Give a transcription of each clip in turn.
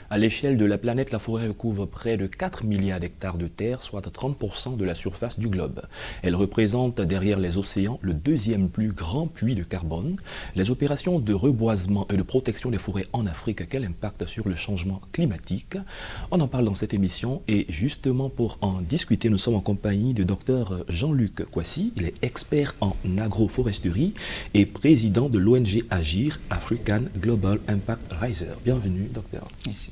À l'échelle de la planète, la forêt recouvre près de 4 milliards d'hectares de terre, soit 30% de la surface du globe. Elle représente derrière les océans le deuxième plus grand puits de carbone. Les opérations de reboisement et de protection des forêts en Afrique, quel impact sur le changement climatique? On en parle dans cette émission et justement pour en discuter, nous sommes en compagnie de Dr Jean-Luc Kouassi. Il est expert en agroforesterie et président de l'ONG Agir, African Global Impact Riser. Bienvenue, docteur. Merci.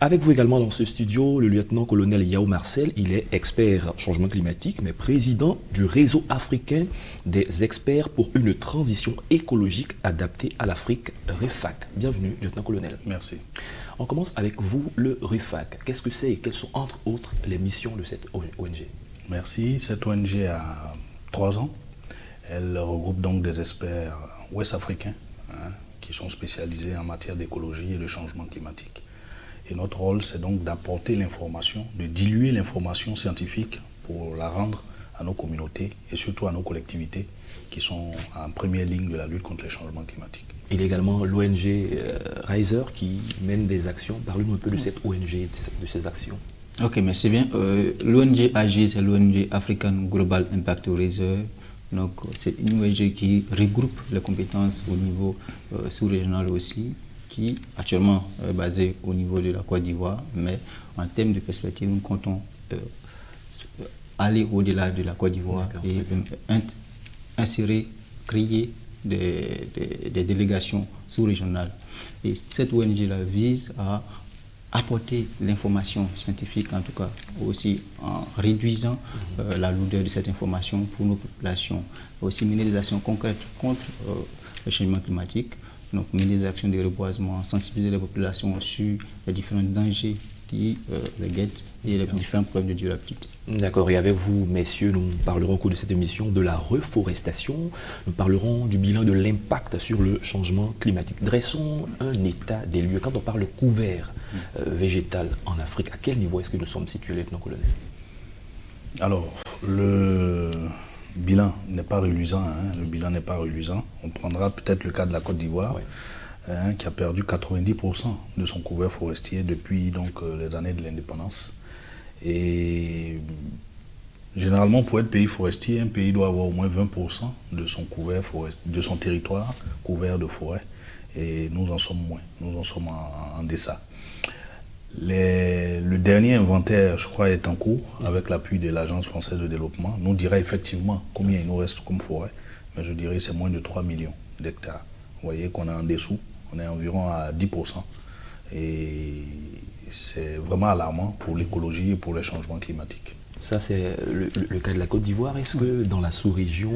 Avec vous également dans ce studio, le lieutenant-colonel Yao Marcel. Il est expert en changement climatique, mais président du réseau africain des experts pour une transition écologique adaptée à l'Afrique, REFAC. Bienvenue, lieutenant-colonel. Merci. On commence avec vous, le REFAC. Qu'est-ce que c'est et quelles sont entre autres les missions de cette ONG? Merci. Cette ONG a 3 ans. Elle regroupe donc des experts ouest-africains qui sont spécialisés en matière d'écologie et de changement climatique. Et notre rôle, c'est donc d'apporter l'information, de diluer l'information scientifique pour la rendre à nos communautés et surtout à nos collectivités qui sont en première ligne de la lutte contre les changements climatiques. Il y a également l'ONG Riser qui mène des actions. Parlez-nous un peu de cette ONG, de ces actions. Ok, merci bien. L'ONG AGI, c'est l'ONG African Global Impact Riser. Donc, c'est une ONG qui regroupe les compétences au niveau sous-régional aussi, qui actuellement est basée au niveau de la Côte d'Ivoire, mais en termes de perspective, nous comptons aller au-delà de la Côte d'Ivoire et insérer, créer des délégations sous-régionales. Et cette ONG-là vise à apporter l'information scientifique, en tout cas aussi en réduisant la lourdeur de cette information pour nos populations. Aussi mener des actions concrètes contre le changement climatique, donc mener des actions de reboisement, sensibiliser les populations sur les différents dangers qui les guettent et les différents problèmes de durabilité. D'accord, et avec vous, messieurs, nous parlerons au cours de cette émission de la reforestation, nous parlerons du bilan de l'impact sur le changement climatique. Dressons un état des lieux. Quand on parle couvert végétal en Afrique, à quel niveau est-ce que nous sommes situés, lieutenant-colonel? Alors, le bilan n'est pas reluisant. Le bilan n'est pas reluisant. On prendra peut-être le cas de la Côte d'Ivoire, qui a perdu 90% de son couvert forestier depuis donc, les années de l'indépendance. Et généralement, pour être pays forestier, un pays doit avoir au moins 20% de son couvert de son territoire couvert de forêt. Et nous en sommes moins. Nous en sommes en deçà. Le dernier inventaire, je crois, est en cours avec l'appui de l'Agence française de développement. Nous dira effectivement combien il nous reste comme forêt, mais je dirais que c'est moins de 3 millions d'hectares. Vous voyez qu'on est en dessous, on est environ à 10%. Et c'est vraiment alarmant pour l'écologie et pour les changements climatiques. Ça, c'est le cas de la Côte d'Ivoire. Est-ce que dans la sous-région,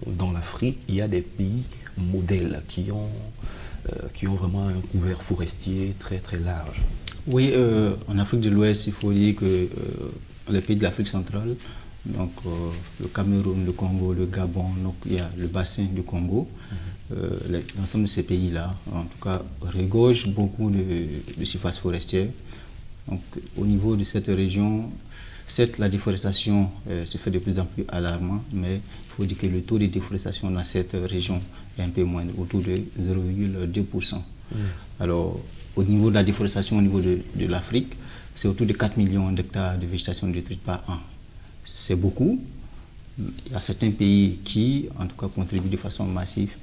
dans l'Afrique, il y a des pays modèles qui ont vraiment un couvert forestier très très large? Oui, en Afrique de l'Ouest, il faut dire que les pays de l'Afrique centrale, donc le Cameroun, le Congo, le Gabon, donc il y a le bassin du Congo, l'ensemble de ces pays-là, en tout cas, regorgent beaucoup de surfaces forestières. Donc, au niveau de cette région, certes, la déforestation se fait de plus en plus alarmant, mais il faut dire que le taux de déforestation dans cette région est un peu moindre, autour de 0,2%. Alors, au niveau de la déforestation, au niveau de l'Afrique, c'est autour de 4 millions d'hectares de végétation détruite par an. C'est beaucoup. Il y a certains pays qui, en tout cas, contribuent de façon massive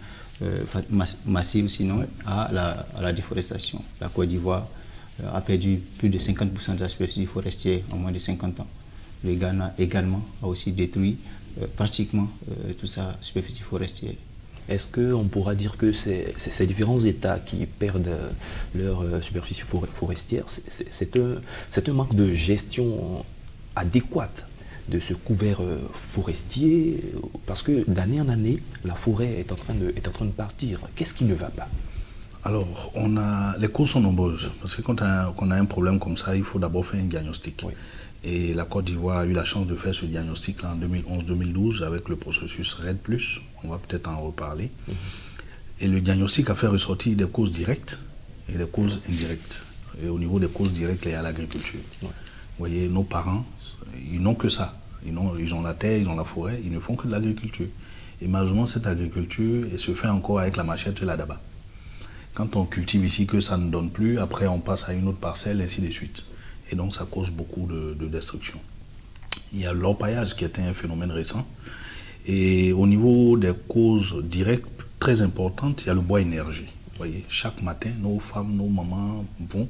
sinon, à la déforestation. La Côte d'Ivoire a perdu plus de 50% de la superficie forestière en moins de 50 ans. Le Ghana également a aussi détruit pratiquement toute sa superficie forestière. Est-ce qu'on pourra dire que ces différents États qui perdent leur superficie forestière, c'est un manque de gestion adéquate de ce couvert forestier? Parce que d'année en année, la forêt est en train de partir. Qu'est-ce qui ne va pas? Alors, les causes sont nombreuses. Parce que quand on a un problème comme ça, il faut d'abord faire un diagnostic. Oui. Et la Côte d'Ivoire a eu la chance de faire ce diagnostic-là en 2011-2012 avec le processus REDD+. On va peut-être en reparler. Et le diagnostic a fait ressortir des causes directes et des causes indirectes. Et au niveau des causes directes, il y a l'agriculture. Vous voyez, nos parents, ils n'ont que ça. Ils ont la terre, ils ont la forêt, ils ne font que de l'agriculture. Et malheureusement, cette agriculture elle se fait encore avec la machette et la daba. Quand on cultive ici que ça ne donne plus, après on passe à une autre parcelle, ainsi de suite. Et donc ça cause beaucoup de destruction. Il y a l'orpaillage qui était un phénomène récent. Et au niveau des causes directes très importantes, il y a le bois énergie. Vous voyez, chaque matin, nos femmes, nos mamans vont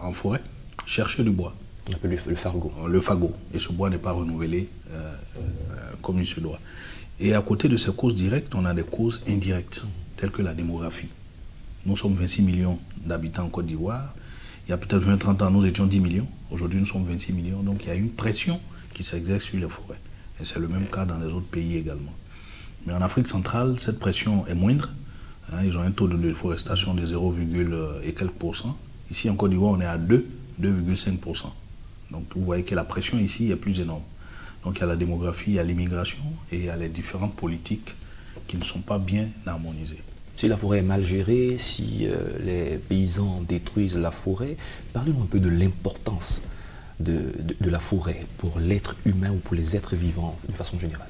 en forêt chercher du bois. On appelle le fagot. Le fagot. Et ce bois n'est pas renouvelé comme il se doit. Et à côté de ces causes directes, on a des causes indirectes, telles que la démographie. Nous sommes 26 millions d'habitants en Côte d'Ivoire. Il y a peut-être 20-30 ans, nous étions 10 millions. Aujourd'hui, nous sommes 26 millions. Donc il y a une pression qui s'exerce sur les forêts. Et c'est le même cas dans les autres pays également. Mais en Afrique centrale, cette pression est moindre. Ils ont un taux de déforestation de 0, et quelques %. Ici, en Côte d'Ivoire, on est à 2,5 %. Donc vous voyez que la pression ici est plus énorme. Donc il y a la démographie, il y a l'immigration et il y a les différentes politiques qui ne sont pas bien harmonisées. Si la forêt est mal gérée, si les paysans détruisent la forêt, parlez-nous un peu de l'importance de la forêt pour l'être humain ou pour les êtres vivants de façon générale.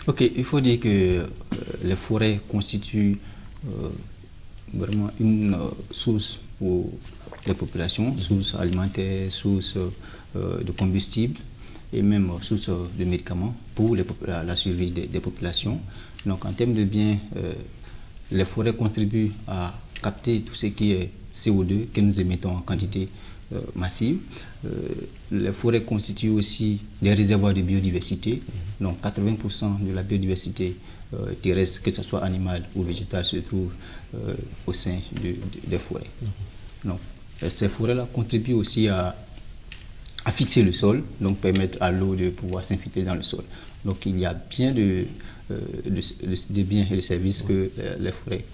Ok, il faut dire que les forêts constituent vraiment une source pour les populations, source alimentaire, source de combustible et même source de médicaments pour la survie des populations. Donc en termes de biens, les forêts contribuent à capter tout ce qui est CO2 que nous émettons en quantité massive. Les forêts constituent aussi des réservoirs de biodiversité. Donc 80% de la biodiversité terrestre, que ce soit animale ou végétale, se trouve au sein des forêts. Donc, ces forêts-là contribuent aussi à fixer le sol, donc permettre à l'eau de pouvoir s'infiltrer dans le sol. Donc il y a bien de biens et de services que les forêts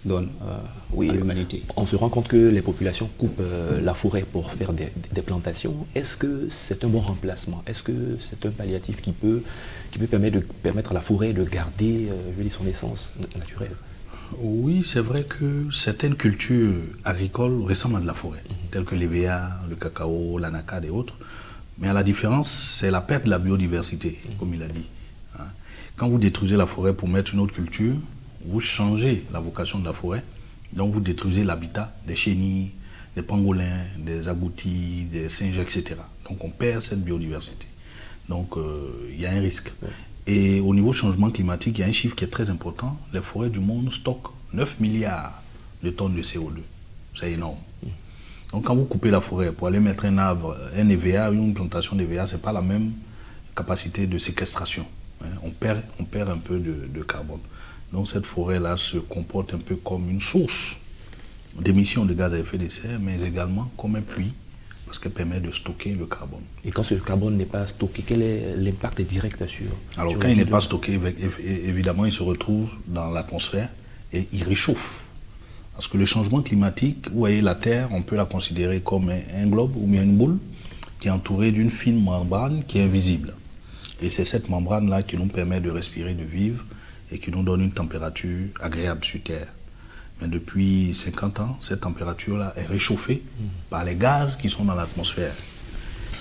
donnent à l'humanité. On se rend compte que les populations coupent la forêt pour faire des plantations. Est-ce que c'est un bon remplacement? Est-ce que c'est un palliatif qui peut permettre à la forêt de garder son essence naturelle? Oui, c'est vrai que certaines cultures agricoles ressemblent à de la forêt, telles que l'EVA, le cacao, l'anacarde et autres. Mais à la différence, c'est la perte de la biodiversité, comme il a dit. Quand vous détruisez la forêt pour mettre une autre culture, vous changez la vocation de la forêt. Donc vous détruisez l'habitat des chenilles, des pangolins, des agoutis, des singes, etc. Donc on perd cette biodiversité. Donc il y a un risque. Et au niveau changement climatique, il y a un chiffre qui est très important. Les forêts du monde stockent 9 milliards de tonnes de CO2. C'est énorme. Donc quand vous coupez la forêt pour aller mettre un arbre, un EVA, une plantation d'EVA, ce n'est pas la même capacité de séquestration. On perd un peu de carbone. Donc cette forêt-là se comporte un peu comme une source d'émissions de gaz à effet de serre, mais également comme un puits, parce qu'elle permet de stocker le carbone. Et quand ce carbone n'est pas stocké, quel est l'impact direct sur Alors quand il n'est pas stocké, évidemment, il se retrouve dans l'atmosphère et il réchauffe. Parce que le changement climatique, vous voyez, la Terre, on peut la considérer comme un globe ou bien une boule qui est entourée d'une fine membrane qui est invisible. Et c'est cette membrane-là qui nous permet de respirer, de vivre et qui nous donne une température agréable sur Terre. Mais depuis 50 ans, cette température-là est réchauffée par les gaz qui sont dans l'atmosphère.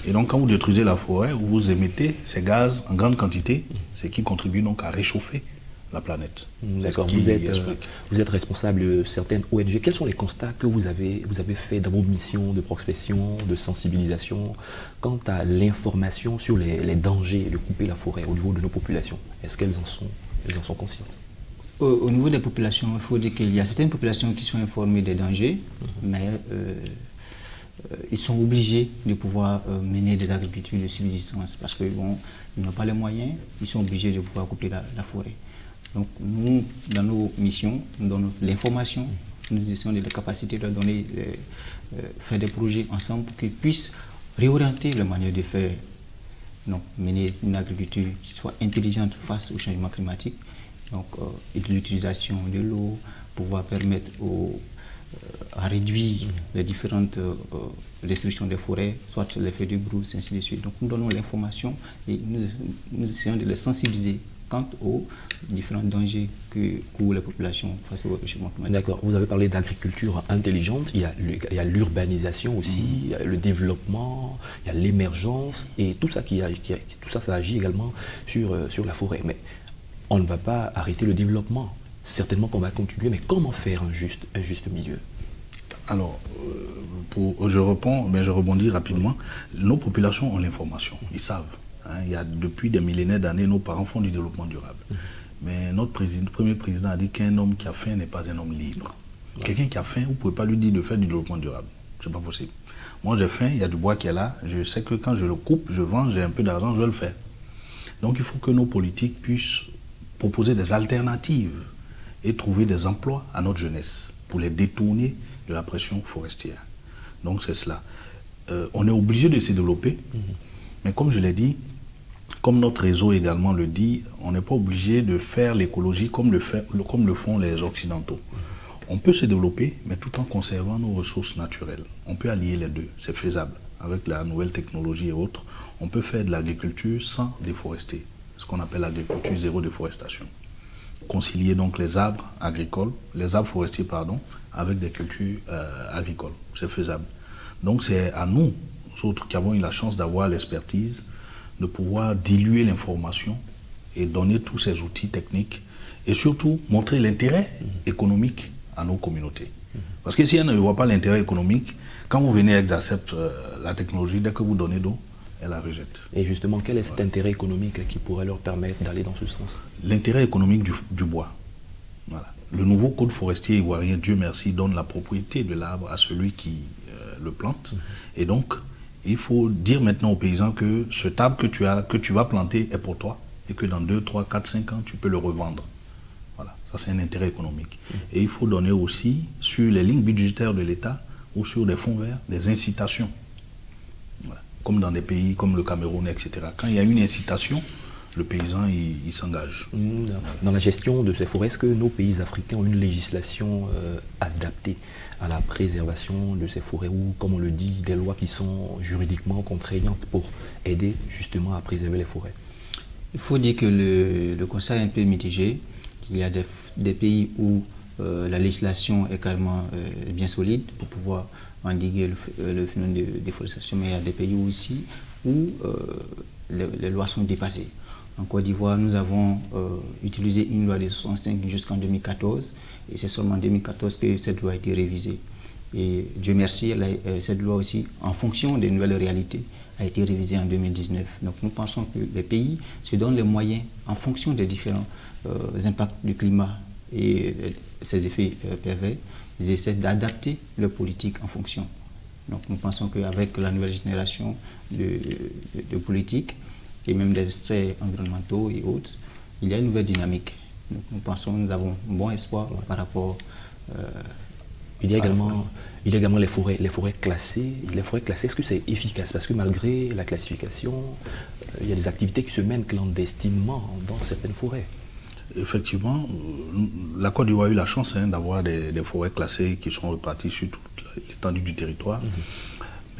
Et donc quand vous détruisez la forêt, vous émettez ces gaz en grande quantité, ce qui contribue donc à réchauffer la planète. D'accord, vous êtes responsable de certaines ONG. Quels sont les constats que vous avez faits dans vos missions de prospection, de sensibilisation quant à l'information sur les dangers de couper la forêt au niveau de nos populations? Est-ce qu'elles en sont conscientes? Au niveau des populations, il faut dire qu'il y a certaines populations qui sont informées des dangers, mais ils sont obligés de pouvoir mener des agricultures de subsistance parce qu'ils n'ont pas les moyens, ils sont obligés de pouvoir couper la forêt. Donc nous, dans nos missions, nous donnons l'information, nous essayons de la capacité de leur donner, faire des projets ensemble pour qu'ils puissent réorienter leur manière de faire, donc mener une agriculture qui soit intelligente face au changement climatique, donc et de l'utilisation de l'eau, pouvoir permettre à réduire les différentes destructions des forêts, soit l'effet de brousse, ainsi de suite. Donc nous donnons l'information et nous essayons de les sensibiliser quant aux différents dangers que courent les populations face au changement climatique. D'accord, vous avez parlé d'agriculture intelligente, il y a l'urbanisation aussi, il y a le développement, il y a l'émergence, et tout ça, ça agit également sur la forêt. Mais on ne va pas arrêter le développement certainement qu'on va continuer, mais comment faire un juste milieu? Alors, je réponds, mais je rebondis rapidement. Nos populations ont l'information, ils savent. Il y a depuis des millénaires d'années, nos parents font du développement durable. Mais notre premier président a dit qu'un homme qui a faim n'est pas un homme libre. Quelqu'un qui a faim, vous ne pouvez pas lui dire de faire du développement durable. Ce n'est pas possible. Moi, j'ai faim, il y a du bois qui est là. Je sais que quand je le coupe, je vends, j'ai un peu d'argent, je vais le faire. Donc, il faut que nos politiques puissent proposer des alternatives et trouver des emplois à notre jeunesse pour les détourner de la pression forestière. Donc, c'est cela. On est obligé de se développer, mais comme je l'ai dit, comme notre réseau également le dit, on n'est pas obligé de faire l'écologie comme le font les Occidentaux. On peut se développer, mais tout en conservant nos ressources naturelles. On peut allier les deux, c'est faisable. Avec la nouvelle technologie et autres, on peut faire de l'agriculture sans déforester, ce qu'on appelle l'agriculture zéro déforestation. Concilier donc les arbres forestiers, avec des cultures agricoles. C'est faisable. Donc c'est à nous autres qui avons eu la chance d'avoir l'expertise, de pouvoir diluer l'information et donner tous ces outils techniques et surtout montrer l'intérêt économique à nos communautés. Parce que si elles ne voient pas l'intérêt économique, quand vous venez, elles acceptent la technologie, dès que vous donnez d'eau, elles la rejettent. Et justement, quel est cet intérêt économique qui pourrait leur permettre d'aller dans ce sens? L'intérêt économique du bois. Voilà. Le nouveau code forestier ivoirien, Dieu merci, donne la propriété de l'arbre à celui qui le plante. Et donc, il faut dire maintenant aux paysans que cet arbre que tu vas planter est pour toi et que dans 2, 3, 4, 5 ans, tu peux le revendre. Voilà, ça c'est un intérêt économique. Et il faut donner aussi, sur les lignes budgétaires de l'État ou sur des fonds verts, des incitations. Voilà. Comme dans des pays comme le Cameroun, etc. Quand il y a une incitation, le paysan, il s'engage. Dans la gestion de ces forêts, est-ce que nos pays africains ont une législation adaptée à la préservation de ces forêts ou, comme on le dit, des lois qui sont juridiquement contraignantes pour aider justement à préserver les forêts? Il faut dire que le constat est un peu mitigé. Il y a des pays où la législation est carrément bien solide pour pouvoir endiguer le phénomène de déforestation, mais il y a des pays aussi où les lois sont dépassées. En Côte d'Ivoire, nous avons utilisé une loi de 65 jusqu'en 2014 et c'est seulement en 2014 que cette loi a été révisée. Et Dieu merci, cette loi aussi, en fonction des nouvelles réalités, a été révisée en 2019. Donc nous pensons que les pays se donnent les moyens, en fonction des différents impacts du climat et ses effets pervers, ils essaient d'adapter leur politique en fonction. Donc nous pensons qu'avec la nouvelle génération de politiques, et même des extraits environnementaux et autres, il y a une nouvelle dynamique. Donc, nous pensons que nous avons un bon espoir par rapport il y a également les forêts classées. Les forêts classées, est-ce que c'est efficace? Parce que malgré la classification, il y a des activités qui se mènent clandestinement dans certaines forêts. Effectivement, la Côte d'Ivoire a eu la chance d'avoir des forêts classées qui sont reparties sur toute l'étendue du territoire.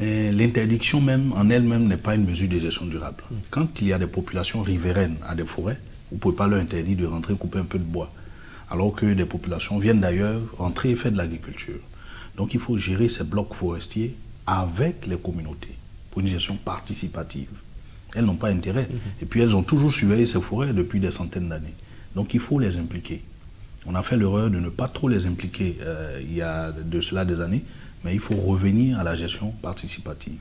Mais l'interdiction même en elle-même n'est pas une mesure de gestion durable. Quand il y a des populations riveraines à des forêts, vous ne pouvez pas leur interdire de rentrer couper un peu de bois. Alors que des populations viennent d'ailleurs entrer et faire de l'agriculture. Donc il faut gérer ces blocs forestiers avec les communautés pour une gestion participative. Elles n'ont pas intérêt. Et puis elles ont toujours surveillé ces forêts depuis des centaines d'années. Donc il faut les impliquer. On a fait l'erreur de ne pas trop les impliquer il y a de cela des années. Mais il faut revenir à la gestion participative.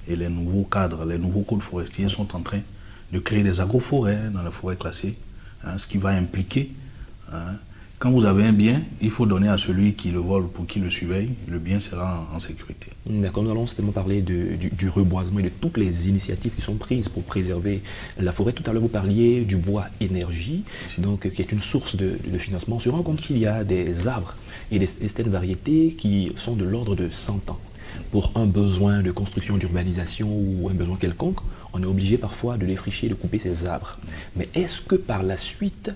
Et les nouveaux cadres, les nouveaux codes forestiers sont en train de créer des agroforêts dans les forêts classées, ce qui va impliquer, quand vous avez un bien, il faut donner à celui qui le vole pour qu'il le surveille, le bien sera en sécurité. D'accord, nous allons justement parler du reboisement et de toutes les initiatives qui sont prises pour préserver la forêt. Tout à l'heure, vous parliez du bois énergie, donc, qui est une source de financement. On se rend compte qu'il y a des arbres et des certaines variétés qui sont de l'ordre de 100 ans. Pour un besoin de construction, d'urbanisation ou un besoin quelconque, on est obligé parfois de défricher, de couper ces arbres. Mais est-ce que par la suite,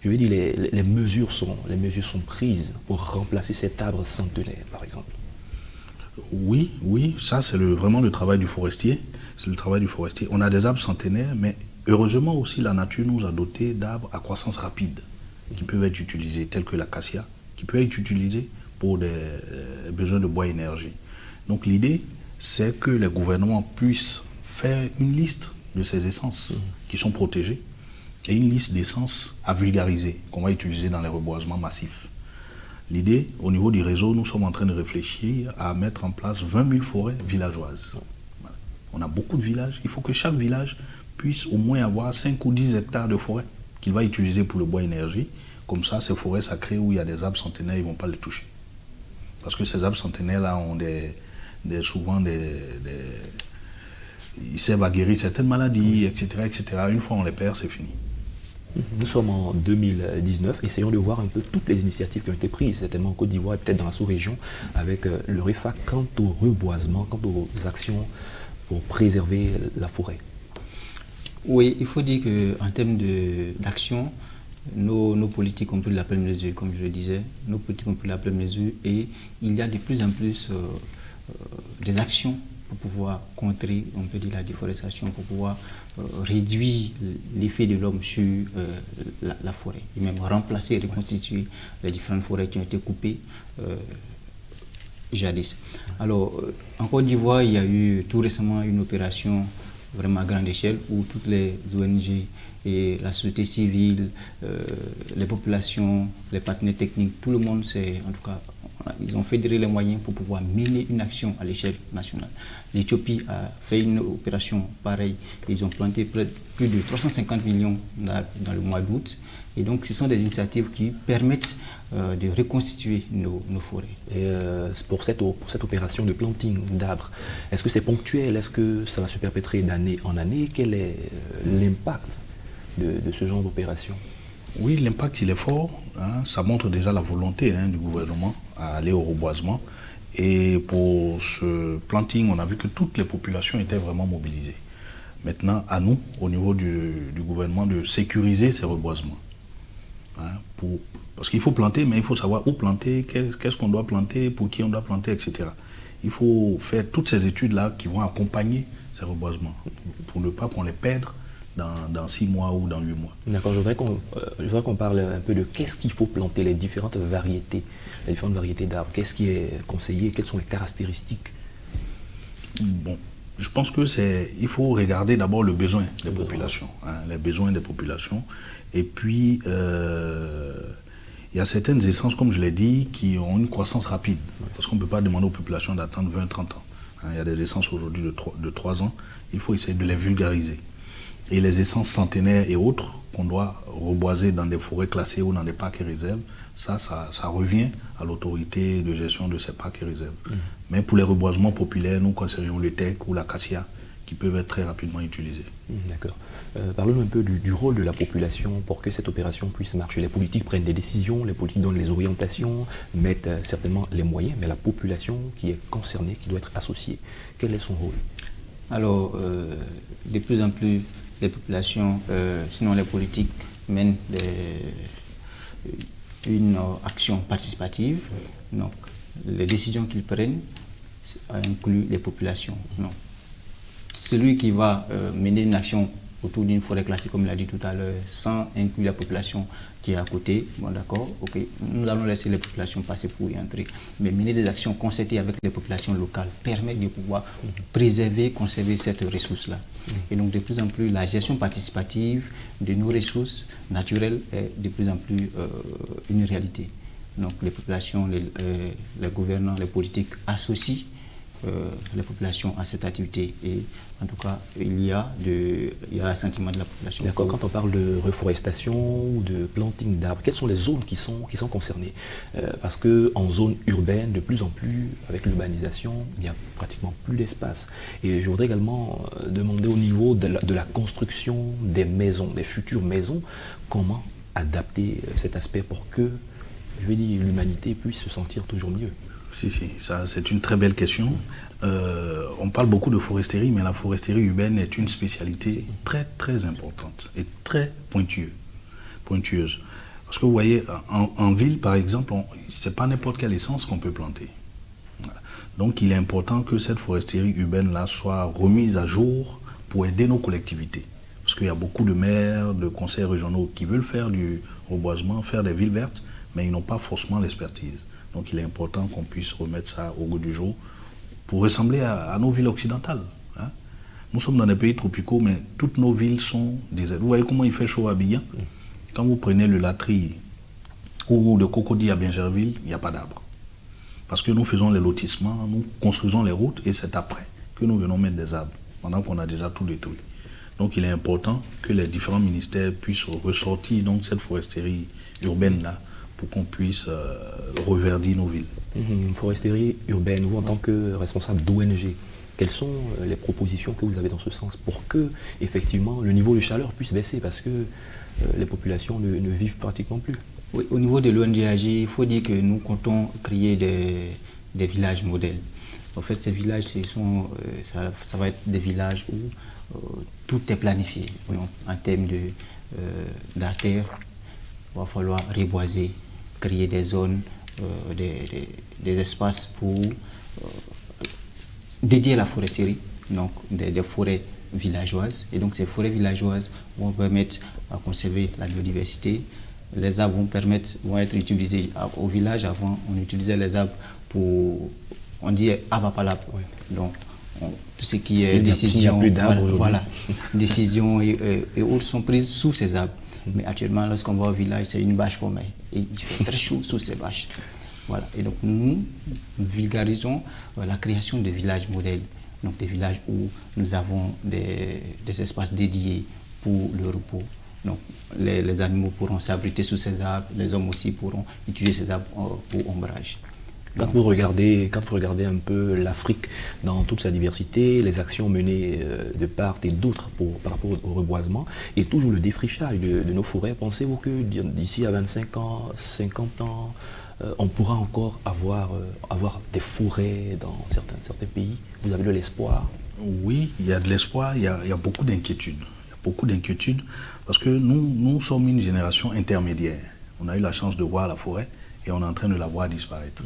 je veux dire, les mesures sont prises pour remplacer cet arbre centenaire, par exemple? Oui, ça c'est vraiment le travail du forestier. C'est le travail du forestier. On a des arbres centenaires, mais heureusement aussi la nature nous a doté d'arbres à croissance rapide qui peuvent être utilisés, tels que l'acacia, qui peut être utilisé pour des besoins de bois énergie. Donc l'idée, c'est que les gouvernements puissent faire une liste de ces essences qui sont protégées et une liste d'essences à vulgariser qu'on va utiliser dans les reboisements massifs. L'idée, au niveau du réseau, nous sommes en train de réfléchir à mettre en place 20 000 forêts villageoises. Voilà. On a beaucoup de villages, il faut que chaque village puisse au moins avoir 5 ou 10 hectares de forêt qu'il va utiliser pour le bois énergie. Comme ça, ces forêts sacrées où il y a des arbres centenaires, ils ne vont pas les toucher. Parce que ces arbres centenaires-là ont souvent ils servent à guérir certaines maladies, etc., etc. Une fois on les perd, c'est fini. Nous sommes en 2019, essayons de voir un peu toutes les initiatives qui ont été prises, certainement en Côte d'Ivoire et peut-être dans la sous-région, avec le REFAC quant au reboisement, quant aux actions pour préserver la forêt. Oui, il faut dire qu'en termes d'action, nos politiques ont pris la pleine mesure, comme je le disais, nos politiques ont pris la pleine mesure et il y a de plus en plus des actions pour pouvoir contrer, on peut dire, la déforestation, pour pouvoir réduire l'effet de l'homme sur la forêt, et même remplacer et reconstituer les différentes forêts qui ont été coupées jadis. Alors, en Côte d'Ivoire, il y a eu tout récemment une opération vraiment à grande échelle où toutes les ONG et la société civile, les populations, les partenaires techniques, tout le monde s'est, en tout cas, ils ont fédéré les moyens pour pouvoir mener une action à l'échelle nationale. L'Éthiopie a fait une opération pareille. Ils ont planté plus de 350 millions dans le mois d'août. Et donc, ce sont des initiatives qui permettent de reconstituer nos forêts. Et pour cette opération de planting d'arbres, est-ce que c'est ponctuel? Est-ce que ça va se perpétrer d'année en année? Quel est l'impact de ce genre d'opération? Oui, l'impact il est fort. Hein. Ça montre déjà la volonté du gouvernement à aller au reboisement. Et pour ce planting, on a vu que toutes les populations étaient vraiment mobilisées. Maintenant, à nous, au niveau du gouvernement, de sécuriser ces reboisements. Hein, parce qu'il faut planter, mais il faut savoir où planter, qu'est-ce qu'on doit planter, pour qui on doit planter, etc. Il faut faire toutes ces études-là qui vont accompagner ces reboisements pour ne pas qu'on les perde dans 6 mois ou dans 8 mois. D'accord, je voudrais qu'on parle un peu de qu'est-ce qu'il faut planter, les différentes variétés d'arbres. Qu'est-ce qui est conseillé, quelles sont les caractéristiques? Bon, je pense que il faut regarder d'abord le besoin des populations, les besoins des populations. Et puis, il y a certaines essences, comme je l'ai dit, qui ont une croissance rapide. Parce qu'on ne peut pas demander aux populations d'attendre 20-30 ans. Il y a des essences aujourd'hui de 3 ans. Il faut essayer de les vulgariser. Et les essences centenaires et autres qu'on doit reboiser dans des forêts classées ou dans des parcs et réserves, ça revient à l'autorité de gestion de ces parcs et réserves. Mais pour les reboisements populaires, nous conseillerions le teck ou l'acacia qui peuvent être très rapidement utilisés. D'accord. Parlons un peu du rôle de la population pour que cette opération puisse marcher. Les politiques prennent des décisions, les politiques donnent les orientations, mettent certainement les moyens, mais la population qui est concernée, qui doit être associée, quel est son rôle? Alors, de plus en plus, les populations, sinon les politiques, mènent une action participative. Donc, les décisions qu'ils prennent incluent les populations. Donc, celui qui va mener une action autour d'une forêt classée, comme il l'a dit tout à l'heure, sans inclure la population qui est à côté, bon d'accord, ok, nous allons laisser les populations passer pour y entrer. Mais mener des actions concertées avec les populations locales permet de pouvoir préserver, conserver cette ressource-là. Et donc de plus en plus, la gestion participative de nos ressources naturelles est de plus en plus une réalité. Donc les populations, les gouvernants, les politiques associent les populations à cette activité et en tout cas il y a l'assentiment de la population. D'accord, quand on parle de reforestation ou de planting d'arbres, quelles sont les zones qui sont concernées? Parce qu'en zone urbaine, de plus en plus, avec l'urbanisation, il n'y a pratiquement plus d'espace. Et je voudrais également demander au niveau de la construction des maisons, des futures maisons, comment adapter cet aspect pour que, je vais dire, l'humanité puisse se sentir toujours mieux. Si, ça c'est une très belle question. On parle beaucoup de foresterie, mais la foresterie urbaine est une spécialité très très importante et très pointueuse. Parce que vous voyez, en ville par exemple, c'est pas n'importe quelle essence qu'on peut planter. Voilà. Donc il est important que cette foresterie urbaine-là soit remise à jour pour aider nos collectivités. Parce qu'il y a beaucoup de maires, de conseils régionaux qui veulent faire du reboisement, faire des villes vertes, mais ils n'ont pas forcément l'expertise. Donc il est important qu'on puisse remettre ça au goût du jour pour ressembler à nos villes occidentales. Hein. Nous sommes dans des pays tropicaux, mais toutes nos villes sont désertes. Vous voyez comment il fait chaud à Abidjan? Quand vous prenez le Latry ou le Cocody à Bingerville, il n'y a pas d'arbres. Parce que nous faisons les lotissements, nous construisons les routes et c'est après que nous venons mettre des arbres, pendant qu'on a déjà tout détruit. Donc il est important que les différents ministères puissent ressortir donc, cette foresterie urbaine-là pour qu'on puisse reverdir nos villes. Foresterie urbaine, vous en tant que responsable d'ONG, quelles sont les propositions que vous avez dans ce sens pour que, effectivement, le niveau de chaleur puisse baisser parce que les populations ne vivent pratiquement plus? Oui, au niveau de l'ONGAG, il faut dire que nous comptons créer des villages modèles. En fait, ces villages, ça va être des villages où tout est planifié. Donc, en termes d'artères, il va falloir reboiser, créer des zones, des espaces pour dédiés à la foresterie, donc des forêts villageoises. Et donc, ces forêts villageoises vont permettre à conserver la biodiversité. Les arbres vont être utilisés au village. Avant, on utilisait les arbres pour, on dit abapalap. Oui. Donc, tout ce qui est décision, voilà, décisions et autres sont prises sous ces arbres. Mais actuellement, lorsqu'on va au village, c'est une bâche qu'on met. Et il fait très chaud sous ces bâches. Voilà. Et donc, nous vulgarisons la création de villages modèles. Donc, des villages où nous avons des espaces dédiés pour le repos. Donc, les animaux pourront s'abriter sous ces arbres, les hommes aussi pourront utiliser ces arbres pour ombrage. Quand vous regardez un peu l'Afrique dans toute sa diversité, les actions menées de part et d'autre par rapport au reboisement et toujours le défrichage de nos forêts, pensez-vous que d'ici à 25 ans, 50 ans, on pourra encore avoir des forêts dans certains pays? Vous avez de l'espoir? Oui, il y a de l'espoir, il y a beaucoup d'inquiétudes. Beaucoup d'inquiétudes parce que nous sommes une génération intermédiaire. On a eu la chance de voir la forêt et on est en train de la voir disparaître.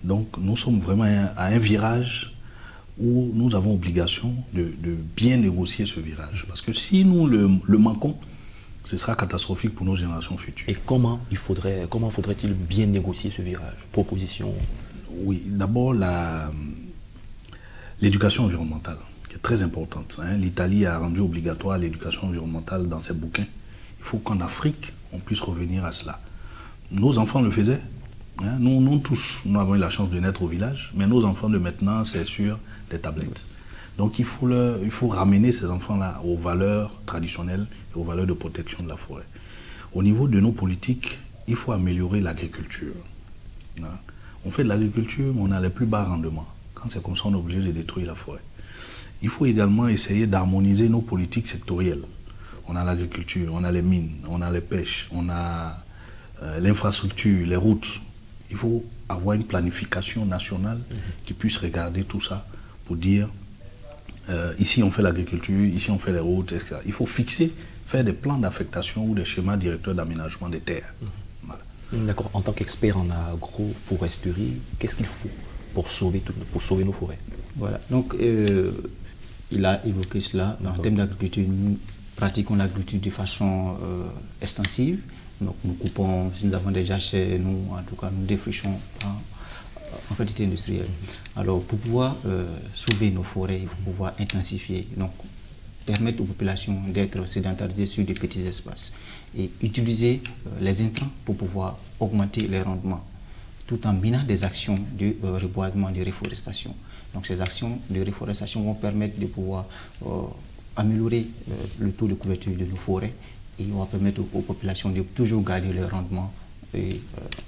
Donc nous sommes vraiment à un virage où nous avons obligation de bien négocier ce virage. Parce que si nous le manquons, ce sera catastrophique pour nos générations futures. Et comment faudrait-il bien négocier ce virage? Proposition? Oui, d'abord l'éducation environnementale. Très importante. L'Italie a rendu obligatoire l'éducation environnementale dans ses bouquins. Il faut qu'en Afrique, on puisse revenir à cela. Nos enfants le faisaient. Nous tous, nous avons eu la chance de naître au village, mais nos enfants de maintenant, c'est sur des tablettes. Donc il faut ramener ces enfants-là aux valeurs traditionnelles et aux valeurs de protection de la forêt. Au niveau de nos politiques, il faut améliorer l'agriculture. On fait de l'agriculture, mais on a les plus bas rendements. Quand c'est comme ça, on est obligé de détruire la forêt. Il faut également essayer d'harmoniser nos politiques sectorielles. On a l'agriculture, on a les mines, on a les pêches, on a l'infrastructure, les routes. Il faut avoir une planification nationale qui puisse regarder tout ça pour dire ici on fait l'agriculture, ici on fait les routes, etc. Il faut faire des plans d'affectation ou des schémas directeurs d'aménagement des terres. Voilà. D'accord. En tant qu'expert en agroforesterie, qu'est-ce qu'il faut pour sauver nos forêts? Voilà. Donc, il a évoqué cela. En termes d'agriculture, nous pratiquons l'agriculture de façon extensive. Donc nous coupons, si nous avons des jachères, nous, en tout cas, nous défrichons en quantité industrielle. Alors pour pouvoir sauver nos forêts, il faut pouvoir intensifier, donc permettre aux populations d'être sédentarisées sur des petits espaces et utiliser les intrants pour pouvoir augmenter les rendements, tout en minant des actions de reboisement, de reforestation. Donc ces actions de reforestation vont permettre de pouvoir améliorer le taux de couverture de nos forêts et va permettre aux populations de toujours garder leur rendement et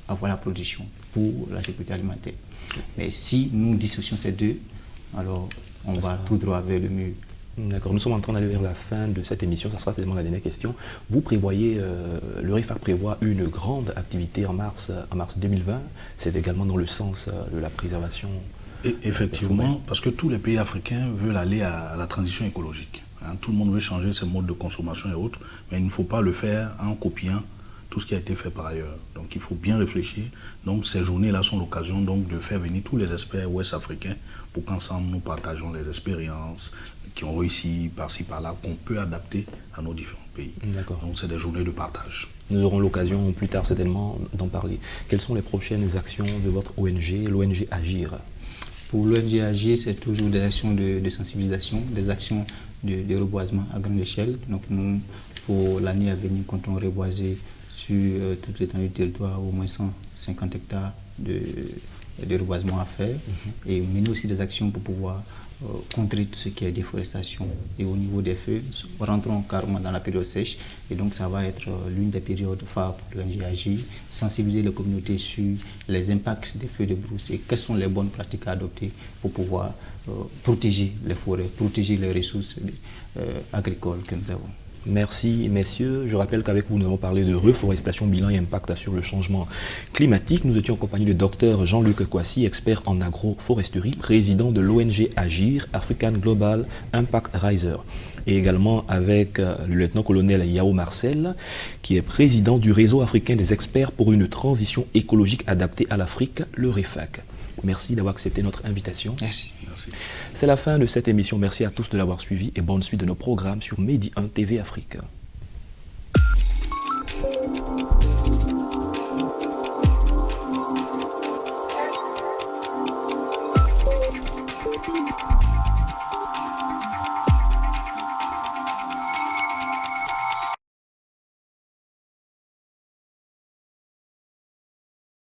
avoir la production pour la sécurité alimentaire. Mais si nous dissocions ces deux, alors on va tout droit vers le mur. D'accord, nous sommes en train d'aller vers la fin de cette émission, ça sera certainement la dernière question. Vous prévoyez, le RIFAC prévoit une grande activité en mars 2020, c'est également dans le sens de la préservation. Et effectivement, parce que tous les pays africains veulent aller à la transition écologique. Tout le monde veut changer ses modes de consommation et autres, mais il ne faut pas le faire en copiant tout ce qui a été fait par ailleurs. Donc il faut bien réfléchir. Donc ces journées-là sont l'occasion donc de faire venir tous les experts ouest-africains pour qu'ensemble nous partageons les expériences qui ont réussi par-ci par-là, qu'on peut adapter à nos différents pays. Donc c'est des journées de partage. Nous aurons l'occasion plus tard certainement d'en parler. Quelles sont les prochaines actions de votre ONG, l'ONG Agir? Pour l'ONG Agir, c'est toujours des actions de sensibilisation, des actions de reboisement à grande échelle. Donc nous, pour l'année à venir, comptons reboiser sur toute l'étendue du territoire au moins 150 hectares de reboisement à faire et mener aussi des actions pour pouvoir contrer tout ce qui est déforestation. Et au niveau des feux, nous rentrons carrément dans la période sèche et donc ça va être l'une des périodes phares pour l'ONG Agir, sensibiliser les communautés sur les impacts des feux de brousse et quelles sont les bonnes pratiques à adopter pour pouvoir protéger les forêts, protéger les ressources agricoles que nous avons. Merci messieurs. Je rappelle qu'avec vous, nous avons parlé de reforestation, bilan et impact sur le changement climatique. Nous étions en compagnie du docteur Jean-Luc Kouassi, expert en agroforesterie, président de l'ONG Agir, African Global Impact Riser. Et également avec le lieutenant-colonel Yao Marcel, qui est président du réseau africain des experts pour une transition écologique adaptée à l'Afrique, le REFAC. Merci d'avoir accepté notre invitation. Merci. C'est la fin de cette émission. Merci à tous de l'avoir suivi et bonne suite de nos programmes sur Medi 1 TV Afrique.